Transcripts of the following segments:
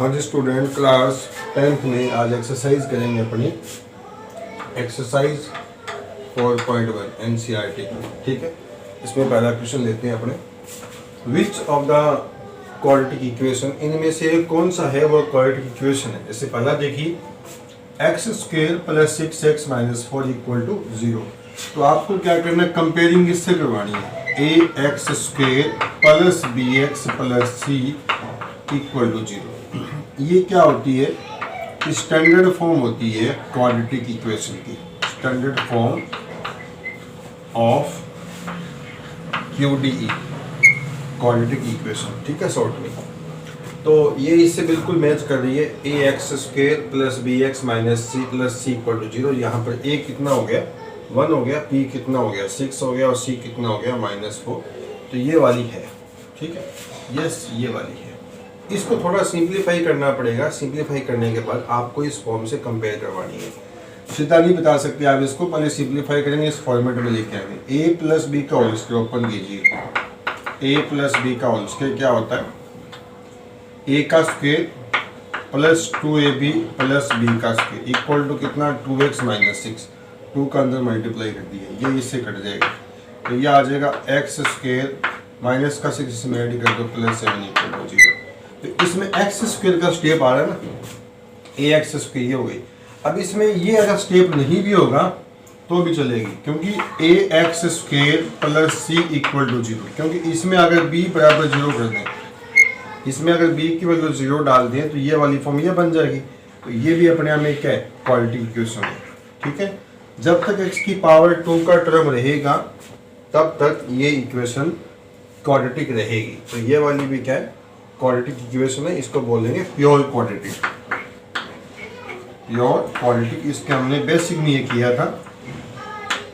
हाँ जी student, class 10th में आज एक्सरसाइज करेंगे अपनी एक्सरसाइज 4.1 NCERT की। ठीक है, इसमें पहला क्वेश्चन लेते हैं अपने। Which of the quadratic equation, इनमें से कौन सा है वो क्वाड्रेटिक इक्वेशन है। जैसे पहला देखिए x² + 6x - 4 = 0। तो आपको क्या करना है, कंपेयरिंग इससे करवानी है। ax² + bx + c = 0। ये क्या होती है, स्टैंडर्ड फॉर्म होती है क्वाड्रेटिक इक्वेशन की, standard form of QDE quadratic equation. ठीक है, शॉर्ट में। तो ये इससे बिल्कुल मैच कर रही है। ax² + bx - c + c = 0। यहाँ पर a कितना हो गया, 1 हो गया, p कितना हो गया, 6 हो गया, और c कितना हो गया, -4। तो ये वाली है। ठीक है, यस ये वाली है। इसको थोड़ा सिंप्लीफाई करना पड़ेगा। सिंप्लीफाई करने के बाद आपको इस फॉर्म से कंपेयर करवानी है। सीधा नहीं बता सकते आप इसको, पहले सिंप्लीफाई करेंगे, इस फॉर्मेट में लेके आएंगे। a + b का होल स्क्वायर ओपन कीजिए। a + b का होल स्क्वायर क्या होता है, a का स्क्वायर + 2ab + b का स्क्वायर = कितना, 2x - 6। 2 का अंदर मल्टीप्लाई कर दिया, ये इससे कट जाएगा। तो ये आ जाएगा x² माइनस का 6 इसमें ऐड कर दो +7 = 0। तो इसमें x² का स्टेप आ रहा है ना, ax² ये हो गई। अब इसमें ये अगर स्टेप नहीं भी होगा तो भी चलेगी, क्योंकि ax² + c = 0। क्योंकि इसमें अगर b = 0 कर दें, इसमें अगर b की वैल्यू 0 डाल दें तो ये वाली फॉर्म ये बन जाएगी। तो ये भी अपने आप में क्या है, क्वाड्रेटिक इक्वेशन है। ठीक है, जब तक x की पावर 2 का टर्म रहेगा तब तक ये इक्वेशन क्वाड्रेटिक रहेगी। तो ये वाली भी क्या है, क्वाड्रेटिक इक्वेशन है। इसको बोलेंगे प्योर क्वाड्रेटिक। प्योर क्वाड्रेटिक, इसके हमने बेसिक में ये किया था,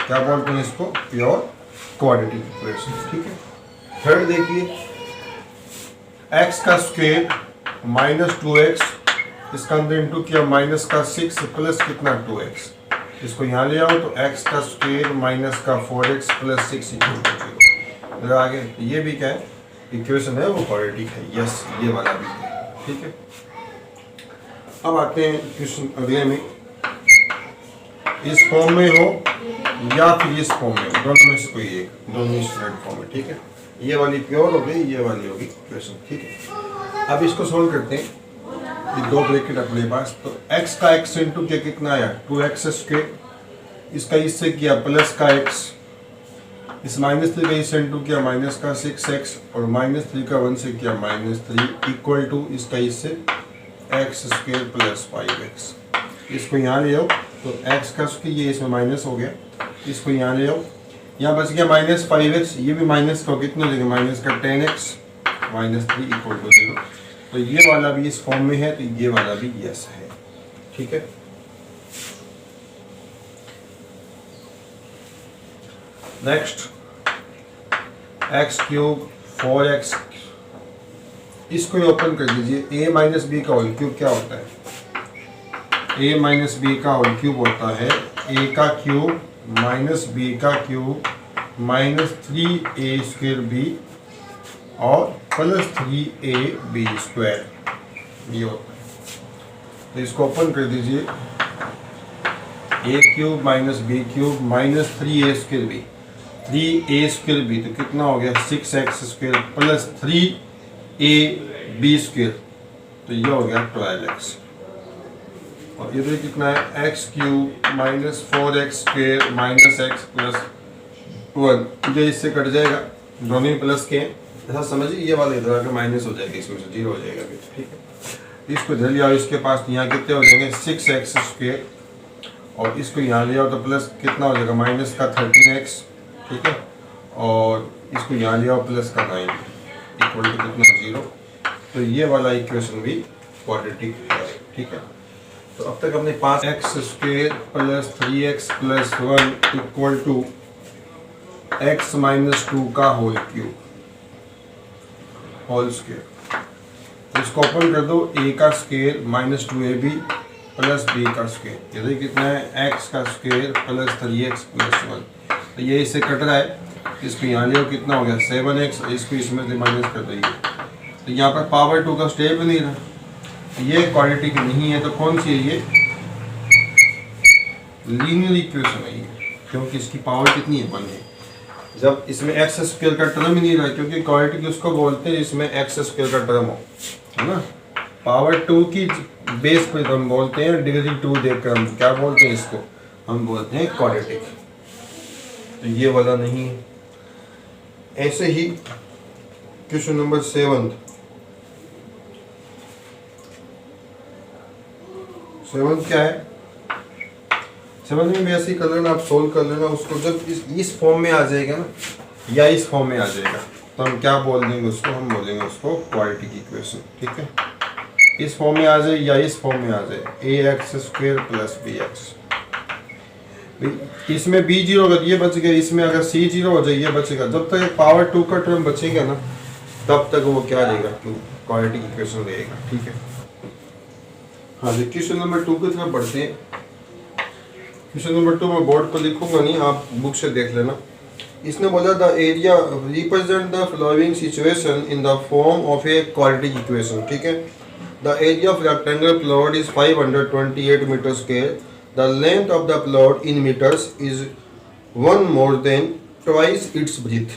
क्या बोलते हैं इसको, प्योर क्वाड्रेटिक इक्वेशन। ठीक है, थर्ड देखिए, x का स्क्वायर -2x, इसका अंदर इंटू किया -6 प्लस कितना 2x। इसको यहाँ ले आओ तो x का स्क्वायर -4x + 6 = 0। आगे ये भी क्या है, इक्वेशन है वो क्वाड्रेटिक है। यस ये वाला भी है। ठीक है, अब आते हैं क्वेश्चन अगले में। इस फॉर्म में हो या फिर इस फॉर्म में, दोनों में से कोई एक, दोनों स्टैंडर्ड फॉर्म है। ठीक है, ये वाली प्योर हो गई, ये वाली होगी इक्वेशन। ठीक है, अब इसको सोल्व करते हैं। ये 2 ब्रैकेट अपने पास, तो x का x इंटू क्या कितना आया, 2x²। इसका इससे किया प्लस का x, इस -3 का इससे इंटू किया -6x, और -3 का 1 से किया -3 = इसका इससे x² + 5x। इसको यहाँ ले आओ तो x का स्क्वायर, ये इसमें माइनस हो गया, इसको यहाँ ले आओ, यहाँ बच गया -5x, ये भी माइनस का कितना हो जाएगा, -10x -3 = 0। तो ये वाला भी इस फॉर्म में है, तो ये वाला भी यस है। ठीक है, नेक्स्ट x³ 4x, इसको ओपन कर दीजिए। a - b का होल क्यूब क्या होता है, a - b का होल क्यूब होता है a का क्यूब -b का क्यूब -3a² और +3ab², ये होता है। तो इसको ओपन कर दीजिए, a³ - b³ -3a² 3a² तो कितना हो गया, 6x² + 3ab², तो ये हो गया 12x। और इधर कितना है, x³ -4x² - x + 1, ये इससे कट जाएगा, दोनों ही प्लस के हैं। ऐसा समझिए, ये वाला इधर आकर माइनस हो जाएगा, इसमें से 0 हो जाएगा। ठीक है, इसको इधर ले आओ, इसके पास यहाँ कितने हो जाएंगे, 6x², और इसको यहाँ ले आओ तो प्लस कितना हो जाएगा, -13x। ठीक है, और इसको यहाँ ले आओ प्लस का 9 = कितना, 0। तो ये वाला इक्वेशन भी क्वाड्रेटिक है। ठीक है, तो अब तक हमने 5x² + 3x + 1 = x - 2 का होल क्यूब, होल स्क्वायर। इसको ओपन कर दो, a का स्क्वायर -2ab + b का स्क्वायर, इधर कितना है, x का स्क्वायर + 3x + 1। तो ये इससे कट रहा है, इसको यहाँ ले, कितना हो गया, 7x, इसको इसमें से माइनस कर देंगे। तो यहाँ पर पावर 2 का स्टेप नहीं रहा। ये क्वाड्रेटिक नहीं है तो कौन सी है ये? लीनियर इक्वेशन है ये, क्योंकि इसकी पावर कितनी है? 1 है। जब इसमें एक्स स्क्वायर का टर्म ही नहीं रहा, क्योंकि क्वाड्रेटिक उसको बोलते हैं इसमें एक्स स्क्वायर का टर्म हो, है ना। पावर 2 की बेस पे हम बोलते हैं, डिग्री 2 देखकर हम क्या बोलते हैं इसको? हम बोलते हैं क्वाड्रेटिक। तो ये वाला नहीं है। ऐसे ही क्वेश्चन नंबर 7 क्या है? 7 में भी ऐसे ही कर लेना, आप सोल्व कर लेना उसको। जब इस फॉर्म में आ जाएगा ना, या इस फॉर्म में आ जाएगा, तो हम क्या बोल देंगे उसको? हम बोलेंगे उसको क्वाड्रेटिक इक्वेशन, ठीक है। इस फॉर्म में आ जाए या इस फॉर्म में आ जाए, ax² + bx। इसमें b 0 होगा ये बच गया, इसमें अगर c 0 हो जाए ये बचेगा। जब तक पावर 2 का टर्म बचेगा ना, तब तक वो क्या रहेगा? क्वाड्रेटिक इक्वेशन रहेगा, ठीक है। हाँ जी, क्वेश्चन नंबर 2 की तरफ बढ़ते हैं। क्वेश्चन नंबर 2 मैं बोर्ड पर लिखूंगा नहीं, आप बुक से देख लेना। इसने बोला the area represent the following situation in the form of a quadratic equation, ठीक है। The area of rectangle plot is 528 metre square. The length of the plot in metres is 1 more than twice its breadth।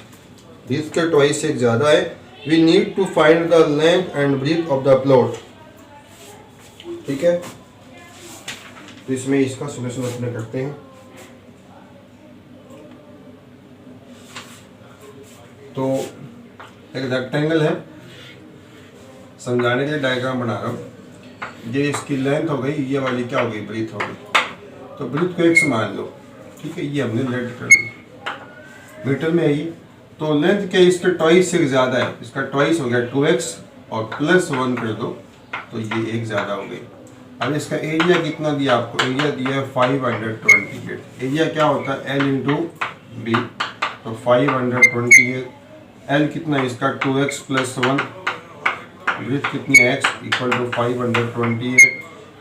Breadth के twice से ज़्यादा है। We need to find the length and breadth of the plot, ठीक है। तो इसमें इसका solution अपने करते हैं। तो एक रेक्टेंगल है, समझाने के लिए डायग्राम बना रहा हूँ। ये इसकी लेंथ हो गई, ये वाली क्या हो गई? ब्रीथ हो गई। तो ब्रीथ को x मान लो, ठीक है। ये हमने लेट कर दी, मीटर में है ये। तो लेंथ क्या इसके ट्वाइस से ज़्यादा है, इसका ट्वाइस हो गया 2x और +1 कर दो तो ये 1 ज़्यादा हो गई। अब इसका एरिया कितना दिया आपको? एरिया दिया है 528। एरिया क्या होता है? L × B। तो 528, L कितना है इसका? 2x + 1। ब्रीथ कितनी है? x = 528।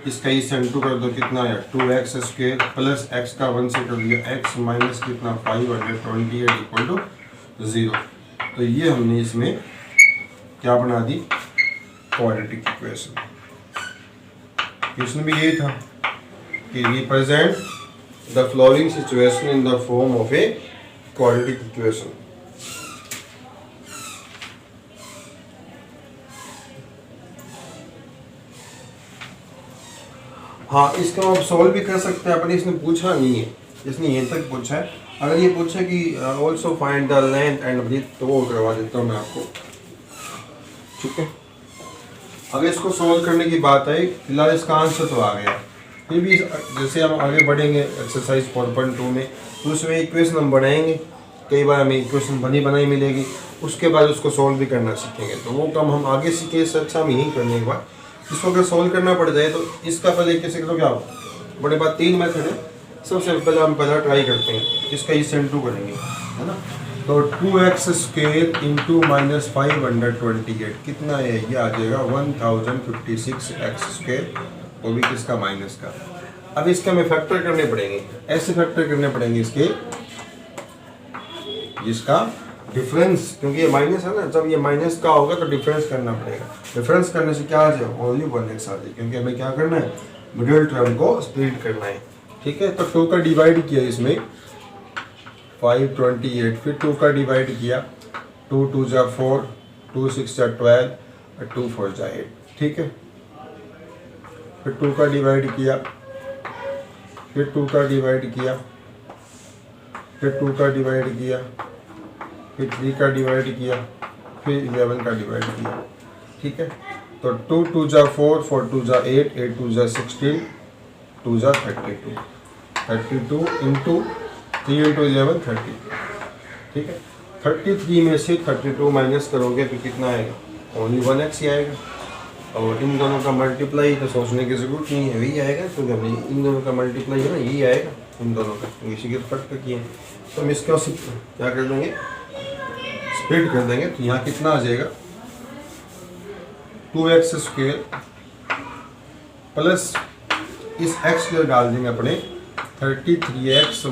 इसका इस n2 कर दो, कितना है? 2x² + x का 1 से कर दिया, x माइनस कितना? 528 = 0। तो ये हमने इसमें क्या बना दी? Quadratic equation. क्वेश्चन भी यही था कि represent the following situation in the form of a quadratic equation. हाँ, इसको आप सॉल्व भी कर सकते हैं, अपने इसने पूछा नहीं है, इसने ये तक पूछा है। अगर ये पूछा कि also find the length and breadth, तो वो करवा देता हूँ मैं आपको, ठीक है। अगर इसको सॉल्व करने की बात आई, फिलहाल इसका आंसर तो आ गया। फिर भी जैसे हम आगे बढ़ेंगे एक्सरसाइज 4.2 में, तो उसमें इक्वेशन हम बनाएंगे। कई बार हमें इक्वेशन बनी बनाई मिलेगी, उसके बाद उसको सॉल्व भी करना सीखेंगे। तो वो काम हम आगे सीखे, इससे अच्छा हम यही करने के बाद इसको अगर सॉल्व करना पड़ जाए तो इसका पहले कैसे करो, क्या बड़े बात 3 मेथड है। सबसे पहले हम पहला ट्राई करते हैं, इसका इस n2 करेंगे, है ना। तो 2x² × -528 कितना है? ये आ जाएगा 1056x², वो भी किसका? माइनस का। अब इसका हमें फैक्टर करने पड़ेंगे, ऐसे फैक्टर करने पड़ेंगे इसके, जिसका डिफरेंस, क्योंकि ये माइनस है ना, जब ये माइनस का होगा तो डिफरेंस करना पड़ेगा। डिफरेंस करने से क्या आ जाए? ओनली 1x आ जाए, क्योंकि हमें क्या करना है? मिडिल टर्म को स्प्लिट करना है, ठीक है। तो 2 का डिवाइड किया इसमें 528, फिर 2 का डिवाइड किया, 2 × 2 = 4, 2 × 6 = 12 और 2 × 4 = 8, ठीक है। फिर 2 का डिवाइड किया, फिर 2 का डिवाइड किया, फिर 2 का डिवाइड किया, फिर 3 का डिवाइड किया, फिर 11 का डिवाइड किया, ठीक है। तो 2 × 2 = 4, 4 × 2 = 8, 8 × 2 = 16, 2 × 32, 32 × 3 × 11 30, ठीक है। 33 में से 32 माइनस करोगे तो कितना आएगा? ओनली 1x ही आएगा। और इन दोनों का मल्टीप्लाई तो सोचने की ज़रूरत नहीं है, वही आएगा, क्योंकि हमने इन दोनों का मल्टीप्लाई है ना, यही आएगा इन दोनों का, इसी के कट का किए। तो हम इसका क्या कर देंगे? स्प्लिट कर देंगे। तो यहाँ कितना आ जाएगा? 2x² प्लस इस x को डाल देंगे अपने 33x -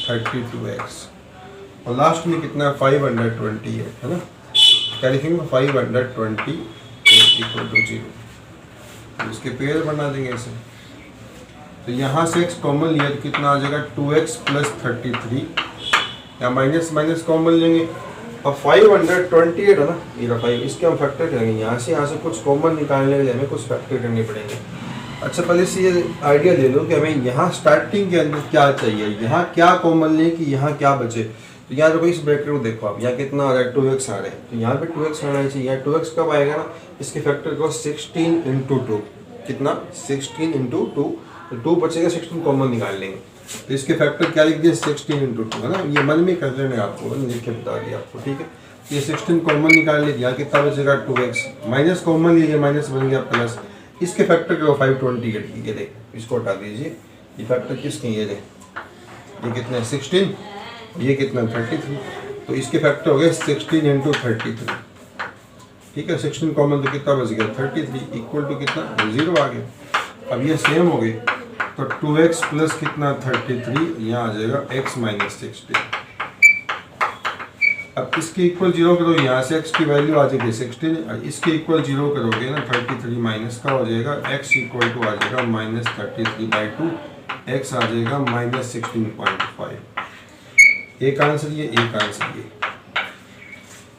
32x, और लास्ट में कितना? 520 है ना। क्या लिखेंगे? 520 = 0। तो इसके पेयर बना देंगे इसे। तो यहाँ से x कॉमन लिया तो कितना आ जाएगा 2x प्लस 33, या माइनस माइनस कॉमन लेंगे। अब 528 है ना, ये 5, इसके हम फैक्टर करेंगे। यहाँ से कुछ कॉमन निकालने के लिए हमें कुछ फैक्टर करने पड़ेंगे। अच्छा पहले से ये आइडिया ले लो कि हमें यहाँ स्टार्टिंग के अंदर क्या चाहिए, यहाँ क्या कॉमन लें कि यहाँ क्या बचे। तो यहाँ देखो इस ब्रैकेट को देखो आप, यहाँ कितना आ रहा है 2x आ रहा है, तो यहाँ पे 2x आना चाहिए। यहाँ 2x कब आएगा ना, इसके फैक्टर को 16 इंटू 2, कितना 16 इंटू 2, तो 2 बचेगा, 16 कॉमन निकाल लेंगे। तो इसके फैक्टर क्या लिख दिया 16 इंटू 2 है ना, ये मन में कर लेना आपको, लिख के बता दिया आपको, ठीक है। ये 16 कॉमन निकाल लीजिए, यहाँ कितना बचेगा 2x, माइनस कॉमन लीजिए, माइनस बन गया प्लस। इसके फैक्टर को 528, ये देख इसको हटा दीजिए, ये फैक्टर किसके, ये देख ये कितना 16, ये कितना 33, तो इसके फैक्टर हो गए 16 इंटू 33, ठीक है। 16 कॉमन तो कितना बच गया 33, इक्वल टू कितना 0 आ गया। अब ये सेम हो गई, तो 2x प्लस कितना 33, यहाँ आ जाएगा x माइनस 16। अब इसके इक्वल 0 करो, यहाँ से x की वैल्यू आ जाएगी 16, और इसके इक्वल 0 करोगे ना 33 माइनस का हो जाएगा x इक्वल टू आ जाएगा माइनस 33/2, x आ जाएगा माइनस 16.5। एक आंसर ये, एक आंसर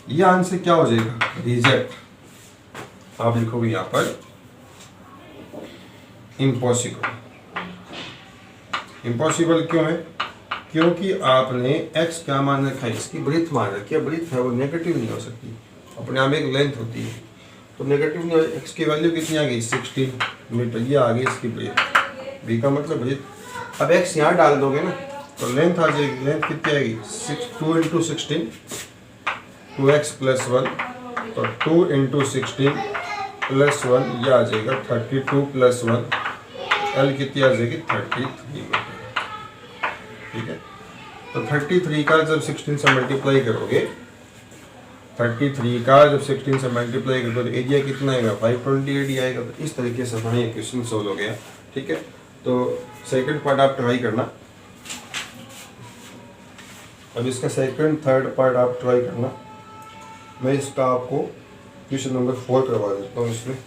ये आंसर क्या हो जाएगा रिजेक्ट। आप लिखोगे यहाँ पर इम्पॉसिबल। इम्पॉसिबल क्यों है, क्योंकि आपने x क्या मान रखा है, इसकी ब्रीथ मान रखी है। ब्रीथ है वो नेगेटिव नहीं हो सकती, अपने आप एक लेंथ होती है, तो नेगेटिव नहीं हो। x की वैल्यू कितनी आ गई 16 मीटर, ये आ गई इसकी ब्रीथ, b का मतलब ब्रीथ। अब x यहाँ डाल दोगे ना तो लेंथ आ जाएगी, लेंथ कितनी आएगी 2 इंटू 16, 2x प्लस 1, तो 2 इंटू 16 प्लस 1, यह आ जाएगा 32 प्लस 1, l कितनी आ जाएगी 33 मीटर, ठीक है। तो 33 का जब 16 से मल्टीप्लाई करोगे, 33 का जब 16 से मल्टीप्लाई करोगे तो एरिया कितना आएगा 528 आएगा। तो इस तरीके से हमारा ये क्वेश्चन सोल्व हो गया, ठीक है। तो सेकंड पार्ट आप ट्राई करना, अब इसका सेकंड थर्ड पार्ट आप ट्राई करना। मैं इसका आपको क्वेश्चन नंबर 4 करवा देता हूँ। इसमें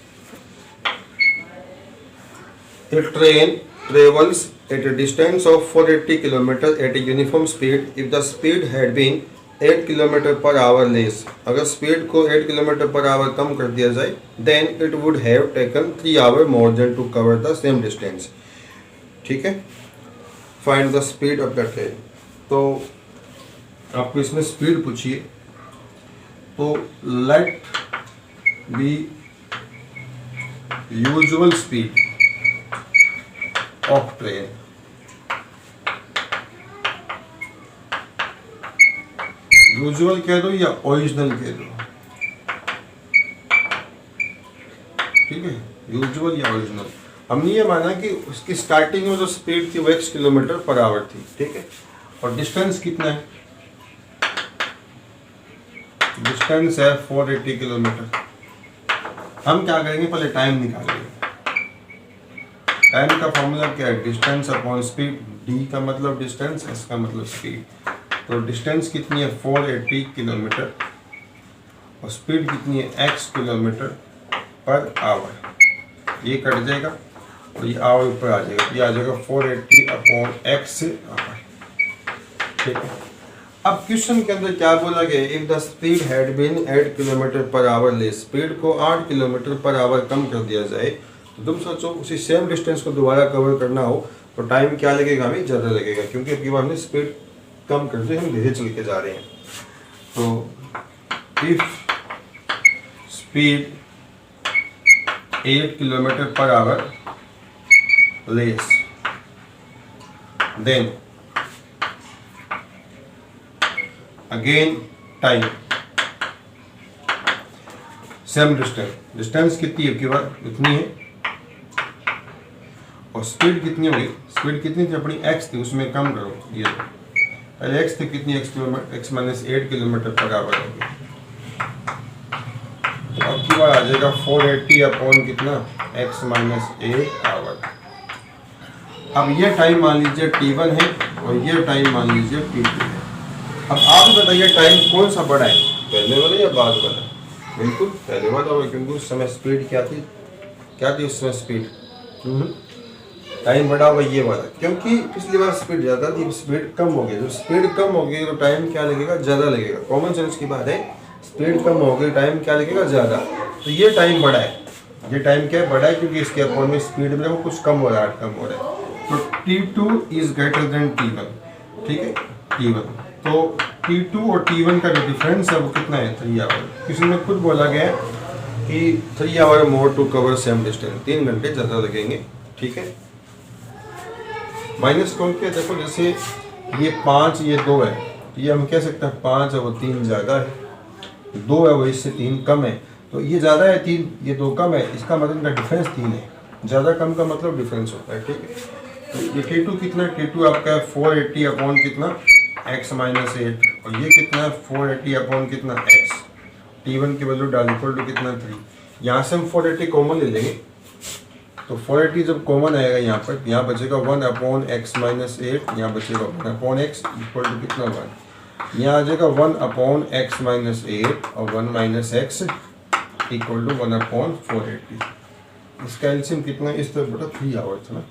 A train travels at a distance of 480 km at a uniform speed if the speed had been 8 km per hour less। अगर स्पीड को 8 km per hour कम कर दिया जाए then it would have taken 3 hours more than to cover the same distance, ठीक है। Find the speed of the train। तो आपको इसमें स्पीड पूछिए, तो let B usual speed of train. Usual कह दो या ओरिजिनल कह दो, ठीक है, यूजुअल या ओरिजिनल। हमने ये माना कि उसकी स्टार्टिंग में जो स्पीड थी वो 1 किलोमीटर पर आवर थी, ठीक है, और डिस्टेंस कितना है, डिस्टेंस है 480 किलोमीटर। हम क्या करेंगे, पहले टाइम निकालेंगे। टाइम का फॉर्मूला क्या है, डिस्टेंस अपॉन स्पीड, डी का मतलब डिस्टेंस, एस का मतलब स्पीड। तो डिस्टेंस कितनी है 480 किलोमीटर और स्पीड कितनी है x किलोमीटर पर आवर। ये कट जाएगा और ये आवर ऊपर आ जाएगा, ये आ जाएगा 480 अपॉन x आवर, ठीक है। अब क्वेश्चन के अंदर क्या बोला गया, if the speed had been 8 kilometre per hour less, speed को 8 किलोमीटर पर आवर कम कर दिया जाए, तो तुम सोचो उसी सेम डिस्टेंस को दोबारा कवर करना हो तो टाइम क्या लगेगा, हमें ज़्यादा लगेगा, क्योंकि अब की बार हमने स्पीड कम कर दी, हम धीरे चल के जा रहे हैं। तो if speed 8 kilometre per hour less than again time same distance कितनी है, इतनी है, और स्पीड कितनी होगी, स्पीड कितनी थी अपनी x थी, उसमें कम करो, ये पहले x थी कितनी, x minus 8 kilometre per our होगी। तो अब की बार आ जाएगा 480 अपॉन कितना x माइनस 8 आवर। अब ये टाइम मान लीजिए t1 है और ये टाइम मान लीजिए t2 है। अब आप बताइए टाइम कौन सा बड़ा है, पहले वाला या बाद वाला? बिल्कुल पहले वाला होगा, क्योंकि उस समय स्पीड क्या थी क्या थी उसमें स्पीड, टाइम बढ़ा हुआ ये वाला, क्योंकि पिछली बार स्पीड ज़्यादा थी, स्पीड कम हो गई। जब स्पीड कम हो गई तो टाइम क्या लगेगा, ज़्यादा लगेगा। कॉमन सेंस की बात है, स्पीड कम हो गई टाइम क्या लगेगा, ज़्यादा। तो ये टाइम बढ़ा है, ये टाइम क्या है, बढ़ा है, क्योंकि इसके अपोन में स्पीड में वो कुछ कम हो रहा है, कम हो रहा है। तो T2 is greater than T1, ठीक है, T1। तो T2 और T1 का जो डिफरेंस है वो कितना है, 3 आवर। किसी ने खुद बोला गया है कि 3 hour more to cover same distance, 3 घंटे ज़्यादा लगेंगे, ठीक है। माइनस कौन क्या, देखो जैसे ये 5 ये 2 है, तो ये हम कह सकते हैं 5 है वो 3 ज़्यादा है, 2 है वो इससे 3 कम है। तो ये ज़्यादा है 3, ये 2 कम है, इसका मतलब इनका डिफरेंस 3 है। ज़्यादा कम का मतलब डिफरेंस होता है, ठीक है। तो ये T2 कितना है, T2 आपका है 480 अपॉन कितना, x माइनस 8, और ये कितना है 480 अपॉन कितना x। T1 की वैल्यू डाल इक्वल टू कितना 3। यहाँ से हम 480 कॉमन ले लेंगे, तो 480 जब कॉमन आएगा यहाँ पर, यहाँ बचेगा 1 अपॉन एक्स माइनस 8, यहाँ बचेगा 1 अपॉन एक्स इक्वल टू कितना 1। यहाँ आ जाएगा 1 अपॉन एक्स माइनस 8 और 1 minus X equal to 1 upon 480। इसका एलसीएम कितना है, इस तरफ बेटा 3 आवर था ना,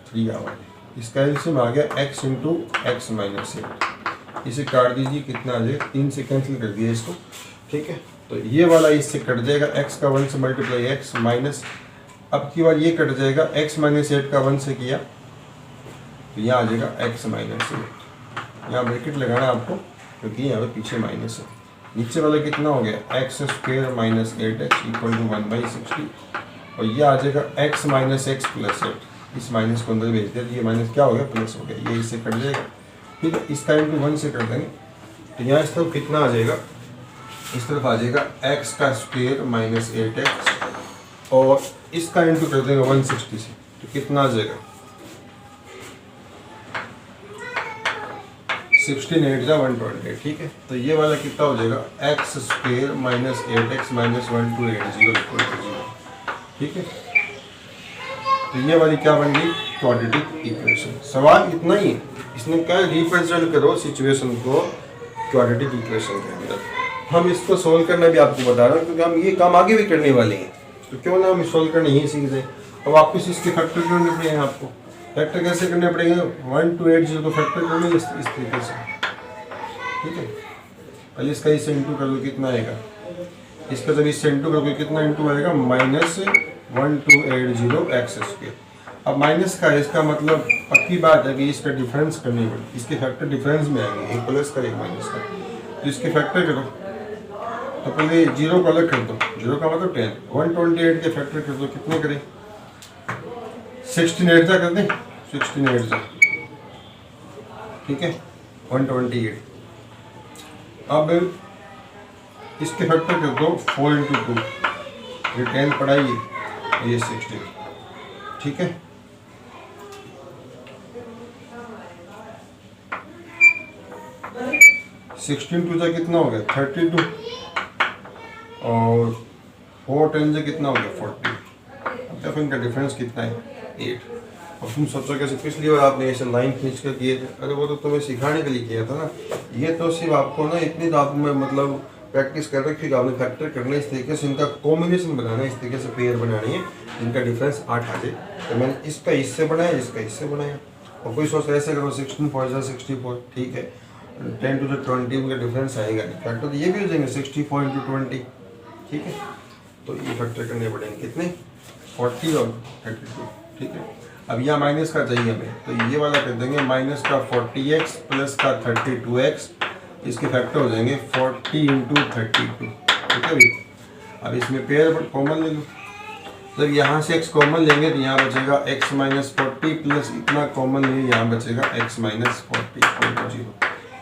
3 आवर। इसका एलसीएम आ गया x इंटू एक्स माइनस 8। इसे काट दीजिए, कितना आ जाएगा, 3 से कैंसिल कर दिया इसको, ठीक है। तो ये वाला इससे कट जाएगा, x का 1 से मल्टीप्लाई एक्स माइनस, अब की बार ये कट जाएगा, x माइनस 8 का 1 से किया तो यहाँ आ जाएगा x माइनस 8। यहाँ ब्रैकेट लगाना आपको, क्योंकि यहाँ पे पीछे माइनस है। नीचे वाला कितना हो गया, X square minus 8x equal to 1/60, और ये आ जाएगा x माइनस एक्स प्लस 8। इस माइनस को अंदर भेज दिया तो ये माइनस क्या हो गया, प्लस हो गया, ये इससे कट जाएगा, ठीक है। इसका इंटू 1 से कर देंगे, तो यहाँ इस तरफ कितना आ जाएगा, इस तरफ आ जाएगा x का स्क्वेयर माइनस 8x, और इसका इंटू कर देंगे 160 से, तो कितना आ जाएगा, 16 8 128, ठीक है। तो ये वाला कितना हो जाएगा, X square minus 8x minus 1280 equal to 0, ठीक है। तो ये वाली क्या बन गई, क्वाड्रेटिक इक्वेशन। सवाल इतना ही है, इसने क्या रिप्रेजेंट करो सिचुएशन को क्वाड्रेटिक इक्वेशन के अंदर। हम इसको सोल्व करना भी आपको बता रहा हूँ, क्योंकि हम ये काम आगे भी करने वाले हैं, तो क्यों ना हम सोल्व करना यही सीख जाए। अब वापस इसके फैक्टर करने पड़ेंगे आपको। फैक्टर कैसे करने पड़ेंगे, 1 to 8 0 को फैक्टर करने इस तरीके से, ठीक है। पहले इसका इससे इंटू कर लो, कितना आएगा, इसका जब इससे इंटू करोगे कितना इंटू आएगा, -1280 एक्स स्क्वायर। अब माइनस का है, इसका मतलब पक्की बात है कि इसका डिफरेंस करनी पड़ेगी, इसके फैक्टर डिफरेंस में आएंगे, एक प्लस का एक माइनस का। तो इसके फैक्टर करो, तो पहले 0 को अलग कर दो, 0 का मतलब 10, 128 के फैक्टर कर दो, कितने करें, 16 8 कर दें, 16 8, ठीक है, 128। अब इसके फैक्टर कर दो 4 × 2, ये 10 पढ़ाइए, ये 16, ठीक है। सिक्सटीन 2 से कितना हो गया, 32, और 4 10 से कितना हो गया, 40। अब देखो इनका डिफरेंस कितना है, 8। और तुम सोचो कैसे पिछली बार आपने ऐसे लाइन खींच कर किए थे, अरे वो तो तुम्हें सिखाने के लिए किया था ना, ये तो सिर्फ आपको ना इतनी तो आप में मतलब प्रैक्टिस कर रखी कि आपने फैक्टर करना इस तरीके से, इनका कॉम्बिनेशन बनाना है, इस तरीके से पेयर बनानी है जिनका डिफरेंस 8 आ जाए। तो मैंने इसका इससे बनाया, इसका इससे बनाया। और कोई सोच ऐसे करो 16 4 64, ठीक है, 10 to the 20 का डिफरेंस आएगा नहीं, फैक्टर तो ये भी हो जाएंगे 64 × 20, ठीक है। तो ये फैक्टर करने पड़ेंगे कितने, 40 और 32, ठीक है। अब यहाँ माइनस का चाहिए हमें, तो ये वाला कर देंगे माइनस का 40x प्लस का 32x, इसके फैक्टर हो जाएंगे 40 × 32, ठीक है भाई। अब इसमें पेयर पर कॉमन ले लो, जब यहाँ से x कॉमन लेंगे तो यहाँ बचेगा x माइनस 40 प्लस इतना कॉमन ले, यहाँ बचेगा x माइनस 40 0।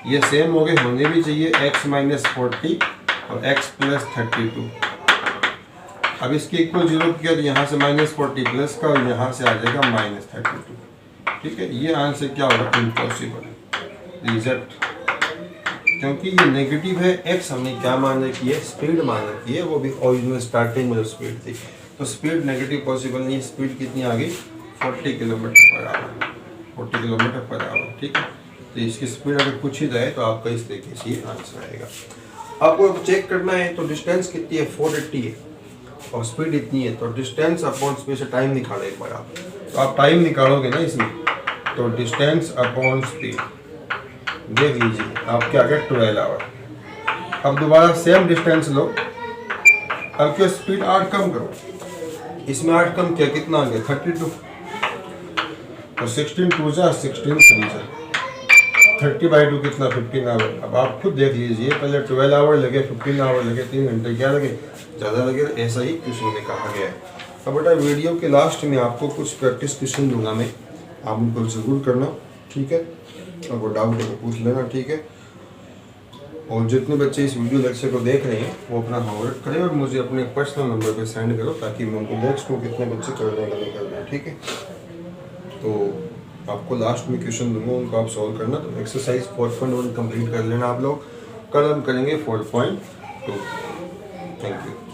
ये सेम हो गए, होने भी चाहिए x माइनस 40 और x प्लस 32। अब इसके इक्वल 0 किया तो यहाँ से -40 प्लस का, और यहाँ से आ जाएगा -32, ठीक है। ये आंसर क्या होगा, इम्पॉसिबल रिजल्ट, क्योंकि ये नेगेटिव है। x हमने क्या मान रखी है, स्पीड मान रखी है, वो भी ओरिजिनल स्टार्टिंग में जो स्पीड थी, तो स्पीड नेगेटिव पॉसिबल नहीं है। स्पीड कितनी आ गई, 40 kilometre per our, 40 kilometre per our, ठीक है। तो इसकी स्पीड अगर पूछ ही जाए तो आपका इस तरीके से ये आंसर आएगा। आपको चेक करना है तो डिस्टेंस कितनी है, 480 है, और स्पीड इतनी है, तो डिस्टेंस अपॉन स्पीड से टाइम निकालो एक बार आप। तो आप टाइम निकालोगे ना इसमें, तो डिस्टेंस अपॉन स्पीड देख लीजिए आपके आ गया 12 आवर। अब दोबारा सेम डिस्टेंस लो, अब क्या स्पीड 8 कम करो, इसमें 8 कम किया कितना आ गया 32, तो 16 2 जा 16 3 जा 30/2 कितना 15 आवर। अब आप खुद देख लीजिए, पहले 12 आवर लगे, 15 आवर लगे, 3 घंटे क्या लगे, ज़्यादा लगे। ऐसा ही क्वेश्चन में कहा गया है। अब बेटा वीडियो के लास्ट में आपको कुछ प्रैक्टिस क्वेश्चन दूंगा मैं, आप उनको ज़रूर करना, ठीक है। अब वो डाउट है पूछ लेना, ठीक है। और जितने बच्चे इस वीडियो लेक्चर को देख रहे हैं वो अपना होमवर्क करें और मुझे अपने पर्सनल नंबर पे सेंड करो, ताकि मैं उनको देख सकूँ कितने बच्चे कर रहे हैं नहीं कर रहे हैं, ठीक है। तो आपको लास्ट में क्वेश्चन दूंगा, उनको आप सॉल्व करना। तो एक्सरसाइज 4.1 कंप्लीट कर लेना आप लोग। कल हम करेंगे 4.2। Thank you.